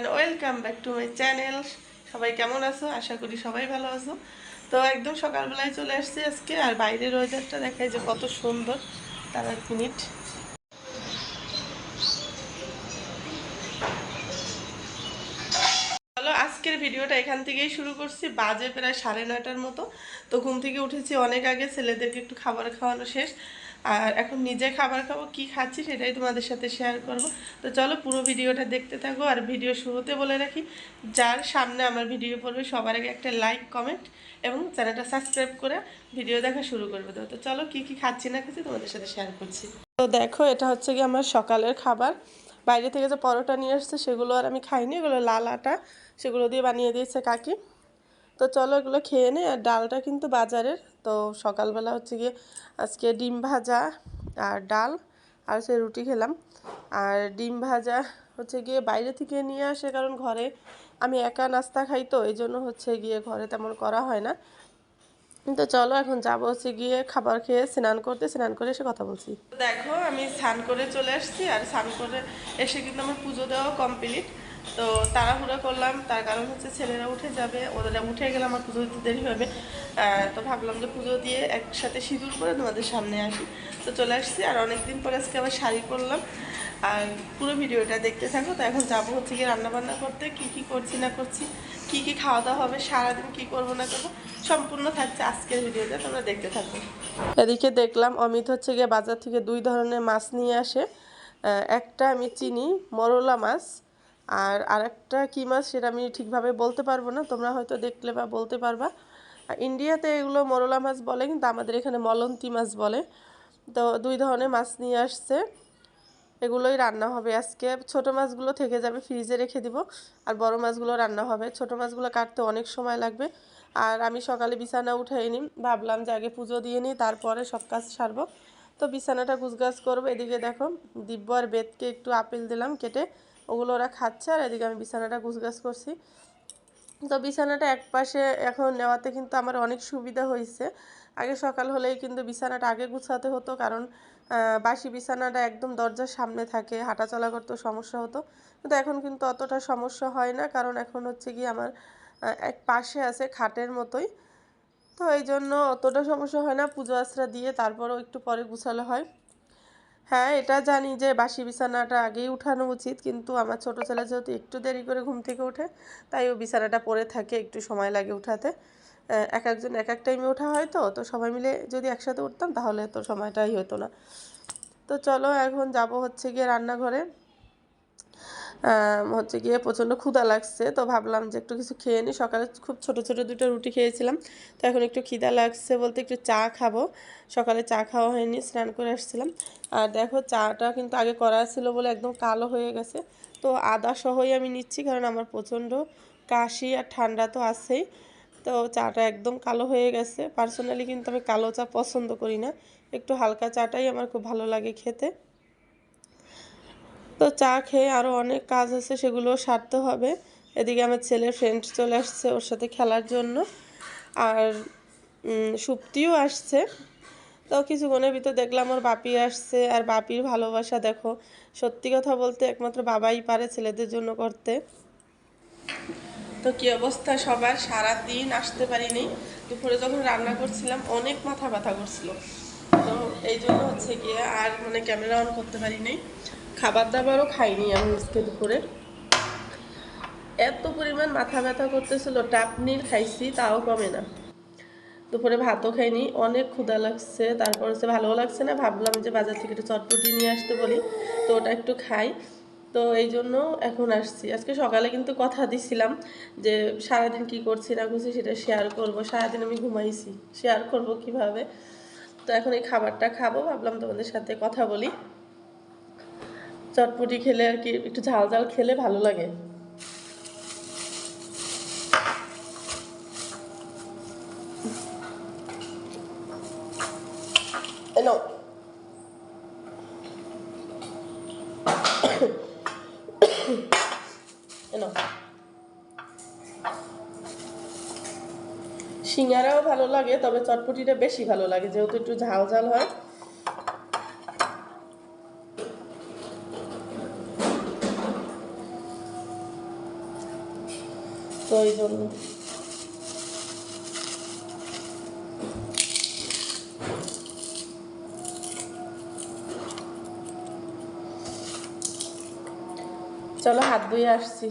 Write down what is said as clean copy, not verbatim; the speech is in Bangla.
Everyone, welcome back to my channel. সবাই কেমন আছো? আশা করি সবাই ভালো আছো। তো একদম সকালবেলায় চলে আসছি আজকে, আর বাইরের ওয়েদারটা দেখায় যে কত সুন্দর। তার এক মিনিট। চলো আজকের ভিডিওটা এখান থেকেই শুরু করছি। বাজে প্রায় 9:30টার মতো। তো ঘুম থেকে উঠেছি অনেক আগে, ছেলেদেরকে একটু খাবার খাওয়ানো শেষ, আর এখন নিজে খাবার খাবো। কি খাচ্ছি সেটাই তোমাদের সাথে শেয়ার করব। তো চলো পুরো ভিডিওটা দেখতে থাকো। আর ভিডিও শুরুতে বলে রাখি, যার সামনে আমার ভিডিও পড়বে সবার আগে একটা লাইক, কমেন্ট এবং চ্যানেলটা সাবস্ক্রাইব করে ভিডিও দেখা শুরু করবে। তো চলো কি কি খাচ্ছি না খাচ্ছি তোমাদের সাথে শেয়ার করছি। তো দেখো, এটা হচ্ছে কি আমার সকালের খাবার। বাইরে থেকে যে পরোটা নিয়ে আসছে সেগুলো আর আমি খাইনি, এগুলো লাল আটা, সেগুলো দিয়ে বানিয়ে দিয়েছে কাকি। তো চলো এগুলো খেয়ে নিই। আর ডালটা কিন্তু বাজারের। তো সকালবেলা হচ্ছে গিয়ে আজকে ডিম ভাজা আর ডাল আর সে রুটি খেলাম। আর ডিম ভাজা হচ্ছে গিয়ে বাইরে থেকে নিয়ে আসে, কারণ ঘরে আমি একা নাস্তা খাই, তো এই জন্য হচ্ছে গিয়ে ঘরে তেমন করা হয় না। তো চলো এখন যাবো হচ্ছে গিয়ে খাবার খেয়ে স্নান করতে, স্নান করে এসে কথা বলছি। দেখো আমি স্নান করে চলে আসছি, আর স্নান করে এসে কিন্তু আমার পুজো দেওয়া কমপ্লিট। তো তাড়াহুড়া করলাম, তার কারণ হচ্ছে ছেলেরা উঠে যাবে, ওরা উঠে গেলে আমার পুজো দিতে দেরি হবে। তো ভাবলাম যে পুজো দিয়ে একসাথে সিঁদুর করে তোমাদের সামনে আসি। তো চলে আসছি, আর অনেকদিন পরে আজকে আবার শাড়ি পরলাম। আর পুরো ভিডিওটা দেখতে থাকো। তো এখন যাবো হচ্ছে গিয়ে রান্নাবান্না করতে, কি কি করছি না করছি, কি কি খাওয়া দাওয়া হবে, সারাদিন কি করবো না করবো, সম্পূর্ণ থাকছে আজকের ভিডিওতে, তোমরা দেখতে থাকো। এদিকে দেখলাম অমিত হচ্ছে গিয়ে বাজার থেকে 2 ধরনের মাছ নিয়ে আসে। একটা আমি চিনি, মরলা মাছ, আর আরেকটা কী মাছ সেটা আমি ঠিকভাবে বলতে পারবো না, তোমরা হয়তো দেখলে বা বলতে পারবা। ইন্ডিয়াতে এগুলো মরলা মাছ বলে, কিন্তু আমাদের এখানে মলন্তি মাছ বলে। তো 2 ধরনের মাছ নিয়ে আসছে, এগুলোই রান্না হবে আজকে। ছোট মাছগুলো থেকে যাবে, ফ্রিজে রেখে দিব, আর বড় মাছগুলো রান্না হবে। ছোট মাছগুলো কাটতে অনেক সময় লাগবে। আর আমি সকালে বিছানা উঠাইনি, ভাবলাম যে আগে পুজো দিয়ে নিই, তারপরে সব কাজ সারবো। তো বিছানাটা গুছগাছ করবো। এদিকে দেখো দিব্য আর বেদকে একটু আপেল দিলাম কেটে, ওগুলো ওরা খাচ্ছে, আর এদিকে আমি বিছানাটা গুছগাছ করছি। তো বিছানাটা একপাশে এখন নেওয়াতে কিন্তু আমার অনেক সুবিধা হয়েছে। আগে সকাল হলেই কিন্তু বিছানাটা আগে গুছাতে হতো, কারণ বাসি বিছানাটা একদম দরজার সামনে থাকে, হাঁটাচলা করতেও সমস্যা হতো। কিন্তু এখন কিন্তু অতটা সমস্যা হয় না, কারণ এখন হচ্ছে কি আমার এক পাশে আছে খাটের মতোই। তো এই জন্য অতটা সমস্যা হয় না, পুজো আশ্রা দিয়ে তারপরেও একটু পরে গুছালে হয়। হ্যাঁ, এটা জানি যে বাসি বিছানাটা আগেই উঠানো উচিত, কিন্তু আমার ছোট ছেলে যেহেতু একটু দেরি করে ঘুম থেকে ওঠে, তাই ও বিছানাটা পড়ে থাকে, একটু সময় লাগে উঠাতে। এক একজন এক এক টাইমে ওঠা হয়, তো সবাই মিলে যদি একসাথে উঠতাম তাহলে তো সময়টাই হতো না। তো চলো এখন যাব হচ্ছে গিয়ে রান্নাঘরে। হচ্ছে গিয়ে প্রচণ্ড ক্ষুধা লাগছে, তো ভাবলাম যে একটু কিছু খেয়ে নিই। সকালে খুব ছোট ছোট 2টা রুটি খেয়েছিলাম, তো এখন একটু খিদা লাগছে বলতে একটু চা খাবো। সকালে চা খাওয়া হয়নি, স্নান করে আসছিলাম। আর দেখো চাটা কিন্তু আগে করা ছিল বলে একদম কালো হয়ে গেছে। তো আদা সহই আমি নিচ্ছি, কারণ আমার প্রচণ্ড কাশি আর ঠান্ডা তো আছেই। তো চাটা একদম কালো হয়ে গেছে। পার্সোনালি কিন্তু আমি কালো চা পছন্দ করি না, একটু হালকা চাটাই আমার খুব ভালো লাগে খেতে। তো চা খেয়ে আরও অনেক কাজ আছে, সেগুলো সারতে হবে। এদিকে আমার ছেলের ফ্রেন্ড চলে আসছে ওর সাথে খেলার জন্য, আর সুপ্তিও আসছে। তো কিছুক্ষণের ভিতর দেখলাম ওর বাপি আসছে, আর বাপির ভালোবাসা দেখো, সত্যি কথা বলতে একমাত্র বাবাই পারে ছেলেদের জন্য করতে। তো কী অবস্থা সবার, সারা দিন আসতে পারিনি। দুপুরে যখন রান্না করছিলাম অনেক মাথা ব্যথা করছিল, তো এই জন্য হচ্ছে গিয়ে আর ক্যামেরা অন করতে পারিনি। খাবার দাবারও খাইনি আমি আজকে দুপুরে, এত পরিমাণ মাথা ব্যথা করতেছিল। টাপনির খাইছি তাও কমে না। দুপুরে ভাতও খাইনি, অনেক ক্ষুধা লাগছে, তারপর হচ্ছে ভালোও লাগছে না, ভাবলাম যে বাজার থেকে একটু চটপটি নিয়ে আসতে বলি, তো ওটা একটু খাই। তো এই জন্য এখন আসছি। আজকে সকালে কিন্তু কথা দিছিলাম যে সারাদিন কি করছি না করছি সেটা শেয়ার করব। সারাদিন আমি ঘুমাইছি, শেয়ার করব কিভাবে। তো এখন এই খাবারটা খাবো, ভাবলাম তোমাদের সাথে কথা বলি। চটপটি খেলে আর কি একটু ঝাল ঝাল খেলে ভালো লাগে। এনো এনো সিঙ্গারাও ভালো লাগে, তবে চটপটিটা বেশি ভালো লাগে যেহেতু একটু ঝাল ঝাল হয়। তো এই জন্য চলো হাত ধুয়ে আসছি।